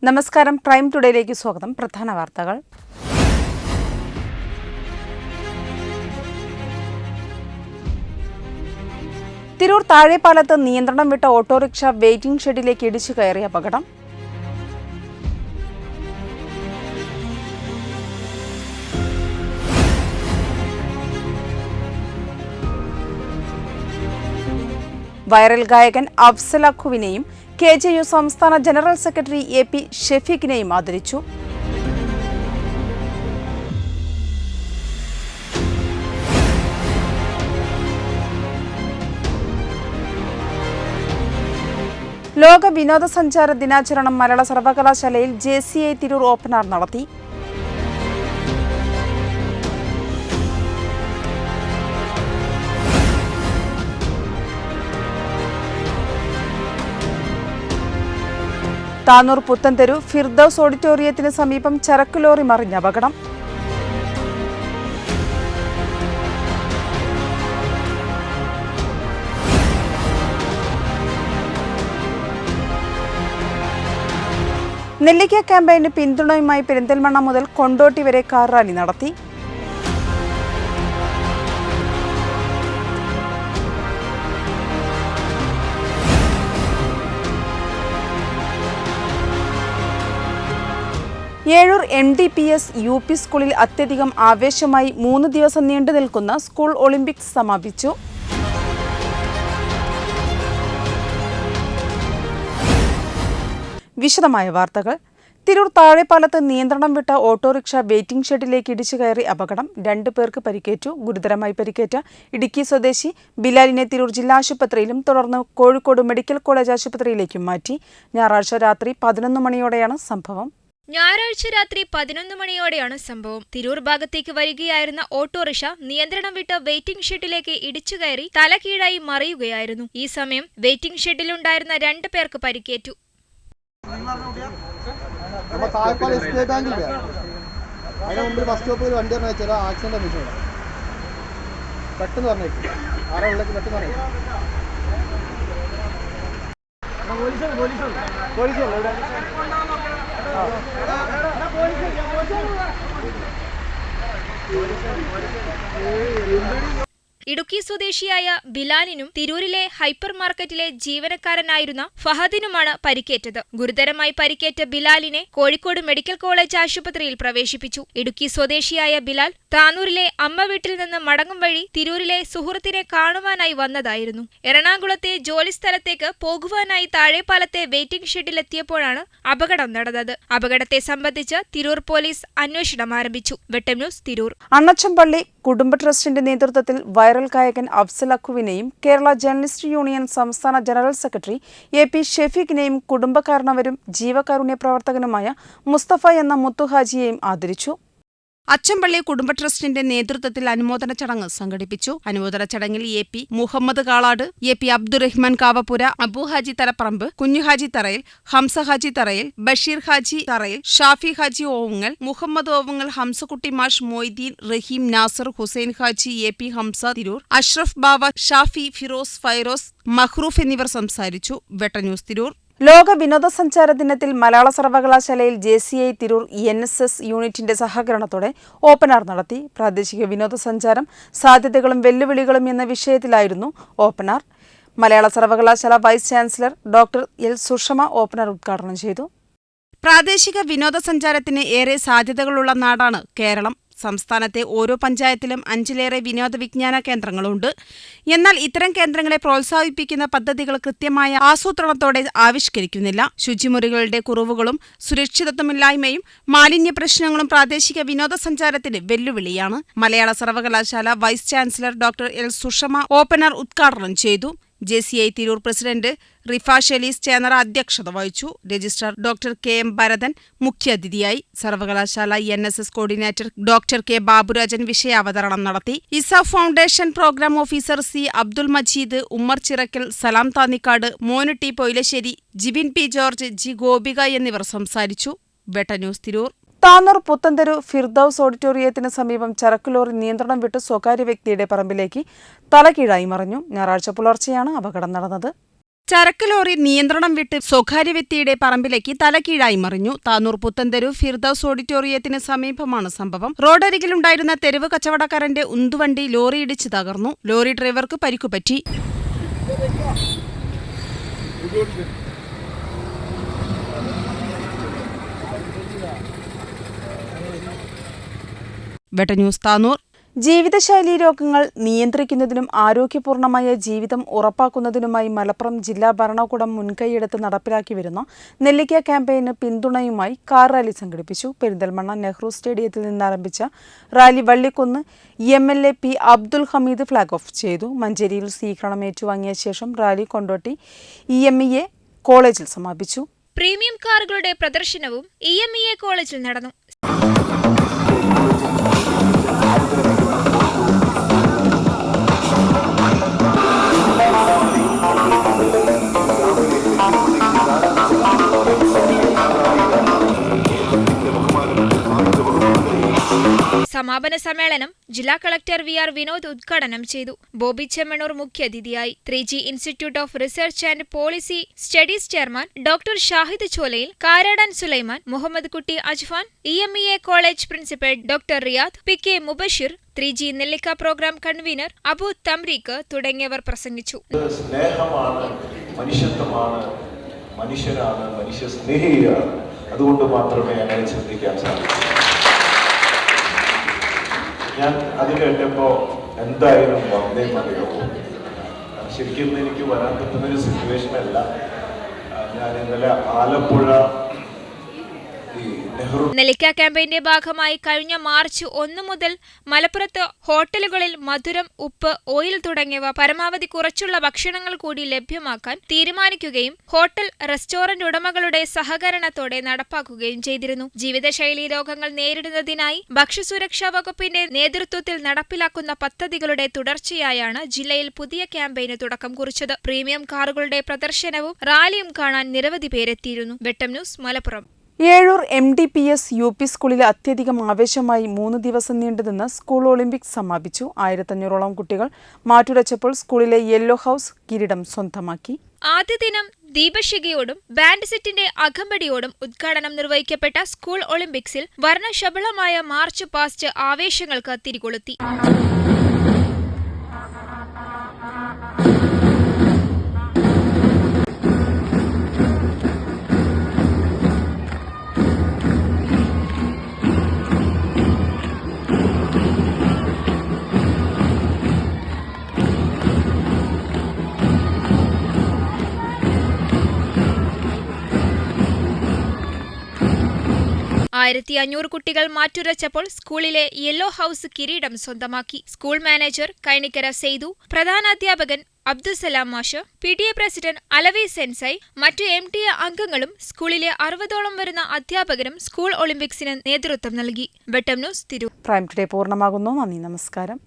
നമസ്കാരം, പ്രൈം ടുഡേയിലേക്ക് സ്വാഗതം. പ്രധാന വാർത്തകൾ. തിരൂർ താഴെപ്പാലത്ത് നിയന്ത്രണം വിട്ട ഓട്ടോറിക്ഷ വെയിറ്റിംഗ് ഷെഡിലേക്ക് ഇടിച്ചു കയറിയ അപകടം. വൈറൽ ഗായകൻ അഫ്സൽ അഖുവിനെയും KJU സംസ്ഥാന ജനറൽ സെക്രട്ടറി AP ഷെഫീഖിനെയും ആദരിച്ചു. ലോക വിനോദസഞ്ചാര ദിനാചരണം മലയാള സർവകലാശാലയിൽ JCI തിരൂർ ഓപ്പൺ എയർ നടത്തി. താനൂർ പുത്തൻതെരു ഫിർദൌസ് ഓഡിറ്റോറിയത്തിന് സമീപം ചരക്ക് ലോറി മറിഞ്ഞ അപകടം. നെല്ലിക്ക ക്യാമ്പയിന് പിന്തുണയുമായി പെരിന്തൽമണ്ണ മുതൽ കൊണ്ടോട്ടി വരെ കാർ റാലി നടത്തി. ഏഴൂർ MDPS UP സ്കൂളിൽ അത്യധികം ആവേശമായി 3 ദിവസം നീണ്ടു നിൽക്കുന്ന സ്കൂൾ ഒളിമ്പിക്സ് സമാപിച്ചു. വിശദമായ വാർത്തകൾ. തിരൂർ താഴെപ്പാലത്ത് നിയന്ത്രണം വിട്ട ഓട്ടോറിക്ഷ വെയിറ്റിംഗ് ഷെഡിലേക്ക് ഇടിച്ചു കയറി അപകടം. 2 പേർക്ക് പരിക്കേറ്റു. ഗുരുതരമായി പരിക്കേറ്റ ഇടുക്കി സ്വദേശി ബിലാലിനെ തിരൂർ ജില്ലാ ആശുപത്രിയിലും തുടർന്ന് കോഴിക്കോട് മെഡിക്കൽ കോളേജ് ആശുപത്രിയിലേക്കും മാറ്റി. ഞായറാഴ്ച രാത്രി 11 മണിയോടെയാണ് സംഭവം. തിരൂർ ഭാഗത്തേക്ക് വരികയായിരുന്ന ഓട്ടോറിക്ഷ നിയന്ത്രണം വിട്ട് വെയിറ്റിംഗ് ഷെഡിലേക്ക് ഇടിച്ചു കയറി തലകീഴായി മറിയുകയായിരുന്നു. ഈ സമയം വെയിറ്റിംഗ് ഷെഡിലുണ്ടായിരുന്ന 2 പേർക്ക് പരിക്കേറ്റു. ഇടുക്കി സ്വദേശിയായ ബിലാലിനും തിരൂരിലെ ഹൈപ്പർ മാർക്കറ്റിലെ ജീവനക്കാരനായിരുന്ന ഫഹദിനുമാണ് പരിക്കേറ്റത്. ഗുരുതരമായി പരിക്കേറ്റ ബിലാലിനെ കോഴിക്കോട് മെഡിക്കൽ കോളേജ് ആശുപത്രിയിൽ പ്രവേശിപ്പിച്ചു. ഇടുക്കി സ്വദേശിയായ ബിലാൽ താനൂരിലെ അമ്മ വീട്ടിൽ നിന്ന് മടങ്ങും വഴി തിരൂരിലെ സുഹൃത്തിനെ കാണുവാനായി വന്നതായിരുന്നു. എറണാകുളത്തെ ജോലിസ്ഥലത്തേക്ക് പോകുവാനായി താഴെപ്പാലത്തെ വെയിറ്റിംഗ് ഷെഡിലെത്തിയപ്പോഴാണ് അപകടം നടന്നത്. അപകടത്തെ സംബന്ധിച്ച് തിരൂർ പോലീസ് അന്വേഷണം ആരംഭിച്ചു. വെട്ടം ന്യൂസ്, തിരൂർ. അണ്ണച്ചമ്പള്ളി കുടുംബ ട്രസ്റ്റിന്റെ നേതൃത്വത്തിൽ വൈറൽ ഗായകൻ അഫ്സൽ അഖുവിനെയും കേരള ജേർണലിസ്റ്റ് യൂണിയൻ സംസ്ഥാന ജനറൽ സെക്രട്ടറി AP ഷെഫീഖിനെയും കുടുംബകാരണവരും ജീവകാരുണ്യ പ്രവർത്തകനുമായ മുസ്തഫ എന്ന മുത്തുഹാജിയെയും ആദരിച്ചു. അച്ചമ്പള്ളി കുടുംബ ട്രസ്റ്റിന്റെ നേതൃത്വത്തിൽ അനുമോദന ചടങ്ങ് സംഘടിപ്പിച്ചു. അനുമോദന ചടങ്ങിൽ AP മുഹമ്മദ് കാളാട്, AP അബ്ദുറഹ്മാൻ കാവപ്പുര, അബു ഹാജി തലപ്പറമ്പ്, കുഞ്ഞുഹാജി തറയിൽ, ഹംസ ഹാജി തറയിൽ, ബഷീർ ഹാജി തറയിൽ, ഷാഫി ഹാജി ഓവുങ്ങൽ, മുഹമ്മദ് ഓവുങ്ങൽ, ഹംസക്കുട്ടി മാഷ്, മൊയ്തീൻ, റഹീം, നാസർ, ഹുസൈൻ ഹാജി, AP ഹംസ തിരൂർ, അഷ്റഫ് ബാവ, ഷാഫി, ഫിറോസ്, ഫൈറോസ്, മഹ്റൂഫ് എന്നിവർ സംസാരിച്ചു. വെട്ട ന്യൂസ്, തിരൂർ. ലോക വിനോദസഞ്ചാര ദിനത്തിൽ മലയാള സർവകലാശാലയിൽ JCI തിരൂർ NSS യൂണിറ്റിന്റെ സഹകരണത്തോടെ ഓപ്പൺ എയർ നടത്തി. പ്രാദേശിക വിനോദസഞ്ചാരം, സാധ്യതകളും വെല്ലുവിളികളും എന്ന വിഷയത്തിലായിരുന്നു ഓപ്പൺ എയർ. മലയാള സർവകലാശാല vice chancellor doctor L Sushama open air ഉദ്ഘാടനം ചെയ്തു. പ്രാദേശിക വിനോദസഞ്ചാരത്തിന് ഏറെ സാധ്യതകളുള്ള നാടാണ് കേരളം. സംസ്ഥാനത്തെ ഓരോ പഞ്ചായത്തിലും 5-ലേറെ വിനോദ വിജ്ഞാന കേന്ദ്രങ്ങളുണ്ട്. എന്നാൽ ഇത്തരം കേന്ദ്രങ്ങളെ പ്രോത്സാഹിപ്പിക്കുന്ന പദ്ധതികൾ കൃത്യമായ ആസൂത്രണത്തോടെ ആവിഷ്കരിക്കുന്നില്ല. ശുചിമുറികളുടെ കുറവുകളും സുരക്ഷിതത്വമില്ലായ്മയും മാലിന്യ പ്രശ്നങ്ങളും പ്രാദേശിക വിനോദസഞ്ചാരത്തിന് വെല്ലുവിളിയാണ്. മലയാള സർവകലാശാല vice chancellor doctor L Sushama open air ഉദ്ഘാടനം ചെയ്തു. JCI തിരൂർ പ്രസിഡന്റ് റിഫ ഷെലീസ് ചേന്നറ അധ്യക്ഷത വഹിച്ചു. രജിസ്ട്രാർ ഡോക്ടർ KM ഭരതൻ മുഖ്യാതിഥിയായി. സർവകലാശാല NSS coordinator doctor K Baburajan വിഷയാവതരണം നടത്തി. Isa foundation programme officer C Abdul Majeed, Ummer Chirakkal, Salam Thannikkad, Monu T Poilassery, Jibin P George, G Gopika എന്നിവർ സംസാരിച്ചു. വെട്ട ന്യൂസ്, തിരൂർ. താനൂർ പുത്തൻതെരു ഫിർദൌസ് ഓഡിറ്റോറിയത്തിന് സമീപം ചരക്ക് ലോറി നിയന്ത്രണം വിട്ട് സ്വകാര്യ വ്യക്തിയുടെ പറമ്പിലേക്ക് തലകീഴായി മറിഞ്ഞു. ഞായറാഴ്ച പുലർച്ചെയാണ് അപകടം നടന്നത്. ചരക്ക് ലോറി നിയന്ത്രണം വിട്ട് സ്വകാര്യ വ്യക്തിയുടെ പറമ്പിലേക്ക് തലകീഴായി മറിഞ്ഞു. താനൂർ പുത്തൻതെരു ഫിർദൌസ് ഓഡിറ്റോറിയത്തിന് സമീപമാണ് സംഭവം. റോഡരികിലുണ്ടായിരുന്ന തെരുവ് കച്ചവടക്കാരന്റെ ഉന്തുവണ്ടി ലോറി ഇടിച്ച് തകർന്നു. ലോറി ഡ്രൈവർക്ക് പരിക്കുപറ്റി. വെട്ടന്യൂസ് താനൂർ. ജീവിതശൈലീ രോഗങ്ങൾ നിയന്ത്രിക്കുന്നതിനും ആരോഗ്യപൂർണമായ ജീവിതം ഉറപ്പാക്കുന്നതിനുമായി മലപ്പുറം ജില്ലാ ഭരണകൂടം മുൻകൈയെടുത്ത് നടപ്പിലാക്കി വരുന്ന നെല്ലിക്ക ക്യാമ്പയിന് പിന്തുണയുമായി കാർ റാലി സംഘടിപ്പിച്ചു. പെരിന്തൽമണ്ണ നെഹ്റു സ്റ്റേഡിയത്തിൽ നിന്നാരംഭിച്ച rally Vallikkunnu MLA P. Abdul Hameed flag off ചെയ്തു. മഞ്ചേരിയിൽ സ്വീകരണം ഏറ്റുവാങ്ങിയ ശേഷം റാലി കൊണ്ടോട്ടി EMEA കോളേജിൽ സമാപിച്ചു. പ്രീമിയം കാറുകളുടെ പ്രദർശനവും EMEA കോളേജിൽ നടന്നു. സമാപന സമ്മേളനം ജില്ലാ കളക്ടർ VR വിനോദ് ഉദ്ഘാടനം ചെയ്തു. ബോബി ചെമ്മണ്ണൂർ മുഖ്യാതിഥിയായി. 3G institute of research and policy studies chairman doctor Shahid Cholayil, Karadan Sulaiman, Muhammad Kutty Ajfan, EMEA college principal doctor Riyad, PK Mubashir, 3G Nellikka programme convener Abu തംരീഖ് തുടങ്ങിയവർ പ്രസംഗിച്ചു. സ്നേഹമാണ്, മനുഷ്യത്വമാണ്, മനുഷ്യനാണ്, മനുഷ്യ സ്നേഹിയാണ്. അതുകൊണ്ട് മാത്രമേ അങ്ങനെ ചിന്തിക്കാൻ സാധിക്കൂ. ഞാൻ അത് കേട്ടപ്പോൾ എന്തായാലും വന്നേ മതിയാവും. ശരിക്കും എനിക്ക് വരാൻ പറ്റുന്നൊരു സിറ്റുവേഷൻ അല്ല. ഞാൻ ഇന്നലെ ആലപ്പുഴ നെല്ലിക്ക ക്യാമ്പയിന്റെ ഭാഗമായി കഴിഞ്ഞ മാർച്ച് 1 മുതൽ മലപ്പുറത്ത് ഹോട്ടലുകളിൽ മധുരം, ഉപ്പ്, ഓയിൽ തുടങ്ങിയവ പരമാവധി കുറച്ചുള്ള ഭക്ഷണങ്ങൾ കൂടി ലഭ്യമാക്കാൻ തീരുമാനിക്കുകയും ഹോട്ടൽ റെസ്റ്റോറന്റ് ഉടമകളുടെ സഹകരണത്തോടെ നടപ്പാക്കുകയും ചെയ്തിരുന്നു. ജീവിതശൈലീ രോഗങ്ങൾ നേരിടുന്നതിനായി ഭക്ഷ്യസുരക്ഷാ വകുപ്പിന്റെ നേതൃത്വത്തിൽ നടപ്പിലാക്കുന്ന പദ്ധതികളുടെ തുടർച്ചയായാണ് ജില്ലയിൽ പുതിയ ക്യാമ്പയിന് തുടക്കം കുറിച്ചത്. പ്രീമിയം കാറുകളുടെ പ്രദർശനവും റാലിയും കാണാൻ നിരവധി പേരെത്തിയിരുന്നു. വെട്ടം news, Malappuram. Ezhur MDPS UP സ്കൂളിൽ അത്യധികം ആവേശമായി 3 ദിവസം നീണ്ടുനിന്ന സ്കൂൾ ഒളിമ്പിക്സ് സമാപിച്ചു. 1500ഓളം കുട്ടികൾ മാറ്റുരച്ചപ്പോൾ സ്കൂളിലെ യെല്ലോ ഹൗസ് കിരീടം സ്വന്തമാക്കി. ആദ്യ ദിനം ദീപശിഖയോടും ബാൻഡ് സെറ്റിന്റെ അകമ്പടിയോടും ഉദ്ഘാടനം നിർവഹിക്കപ്പെട്ട സ്കൂൾ ഒളിമ്പിക്സിൽ വർണ്ണശബളമായ മാർച്ച് പാസ്റ്റ് ആവേശങ്ങൾക്ക് തിരികൊളുത്തി. ആയിരത്തി 500 കുട്ടികൾ മാറ്റുരച്ചപ്പോൾ സ്കൂളിലെ യെല്ലോ ഹൗസ് കിരീടം സ്വന്തമാക്കി. സ്കൂൾ മാനേജർ കൈനിക്കര സെയ്തു, പ്രധാനാധ്യാപകൻ അബ്ദുസലാം മാഷ്, PTA പ്രസിഡന്റ് അലവി സെൻസായി, മറ്റു MTA അംഗങ്ങളും സ്കൂളിലെ 60ഓളം വരുന്ന അധ്യാപകരും സ്കൂൾ ഒളിമ്പിക്സിന് നേതൃത്വം നൽകി. വെട്ടം ന്യൂസ്, തിരൂർ. പ്രൈം ടുഡേ പൂർണ്ണമാകുന്നു. നന്ദി, നമസ്കാരം.